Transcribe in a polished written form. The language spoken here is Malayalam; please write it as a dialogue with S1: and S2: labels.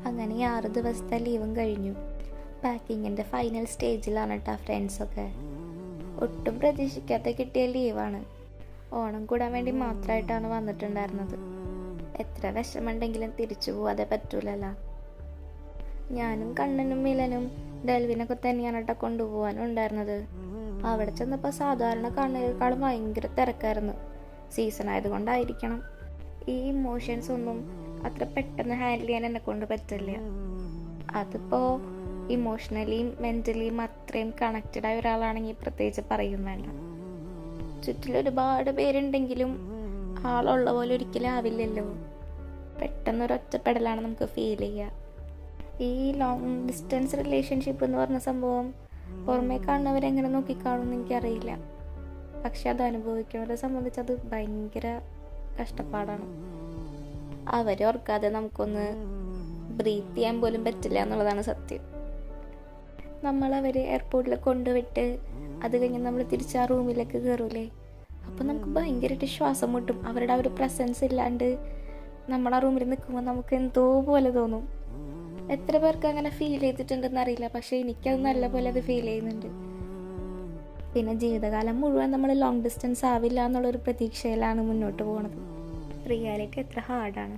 S1: അങ്ങനെ 6 ദിവസത്തെ ലീവും കഴിഞ്ഞു. പാക്കിങ്ങിൻ്റെ ഫൈനൽ സ്റ്റേജിലാണ് കേട്ടോ ഫ്രണ്ട്സൊക്കെ. ഒട്ടും പ്രതീക്ഷിക്കാത്ത കിട്ടിയ ലീവാണ്. ഓണം കൂടാൻ വേണ്ടി മാത്രമായിട്ടാണ് വന്നിട്ടുണ്ടായിരുന്നത്. എത്ര വിഷമമുണ്ടെങ്കിലും തിരിച്ചു പോവാതെ പറ്റൂലല്ലോ. ഞാനും കണ്ണനും മിലനും ഡെൽവിനൊക്കെ തന്നെയാണ് കേട്ടോ കൊണ്ടുപോകാനും ഉണ്ടായിരുന്നത്. അവിടെ ചെന്നപ്പോൾ സാധാരണ കണ്ണേക്കാളും ഭയങ്കര തിരക്കായിരുന്നു. സീസൺ ആയതുകൊണ്ടായിരിക്കണം. ഈ ഇമോഷൻസ് ഒന്നും അത്ര പെട്ടെന്ന് ഹാൻഡിൽ ചെയ്യാൻ എന്നെ കൊണ്ട് പറ്റില്ല. അതിപ്പോൾ ഇമോഷണലിയും മെൻ്റലിയും അത്രയും കണക്റ്റഡ് ആയ ഒരാളാണെങ്കിൽ പ്രത്യേകിച്ച് പറയും വേണ്ട. ചുറ്റിൽ ഒരുപാട് പേരുണ്ടെങ്കിലും ആളുള്ള പോലെ ഒരിക്കലും ആവില്ലല്ലോ. പെട്ടെന്നൊരു ഒറ്റപ്പെടലാണ് നമുക്ക് ഫീൽ ചെയ്യുക. ഈ ലോങ് ഡിസ്റ്റൻസ് റിലേഷൻഷിപ്പ് എന്ന് പറഞ്ഞ സംഭവം പുറമേ കാണുന്നവരെങ്ങനെ നോക്കിക്കാണുമെന്ന് എനിക്കറിയില്ല. പക്ഷെ അത് അനുഭവിക്കുന്നവരെ സംബന്ധിച്ച് അത് ഭയങ്കര കഷ്ടപ്പാടാണ്. അവരെ ഓർക്കാതെ നമുക്കൊന്ന് ബ്രീത്ത് ചെയ്യാൻ പോലും പറ്റില്ല എന്നുള്ളതാണ് സത്യം. നമ്മളവർ എയർപോർട്ടിൽ കൊണ്ടുവിട്ട് അത് കഴിഞ്ഞ് നമ്മൾ തിരിച്ച് ആ റൂമിലേക്ക് കയറൂലേ, അപ്പം നമുക്ക് ഭയങ്കരമായിട്ട് ശ്വാസം മുട്ടും. അവരുടെ ആ ഒരു പ്രസൻസ് ഇല്ലാണ്ട് നമ്മൾ ആ റൂമിൽ നിൽക്കുമ്പോൾ നമുക്ക് എന്തോ പോലെ തോന്നും. എത്ര പേർക്ക് അങ്ങനെ ഫീൽ ചെയ്തിട്ടുണ്ടെന്ന് അറിയില്ല, പക്ഷേ എനിക്കത് നല്ല പോലെ അത് ഫീൽ ചെയ്യുന്നുണ്ട്. പിന്നെ ജീവിതകാലം മുഴുവൻ നമ്മൾ ലോങ് ഡിസ്റ്റൻസ് ആവില്ല എന്നുള്ളൊരു പ്രതീക്ഷയിലാണ് മുന്നോട്ട് പോകുന്നത്. റിയാലിറ്റി എത്ര ഹാർഡാണ്.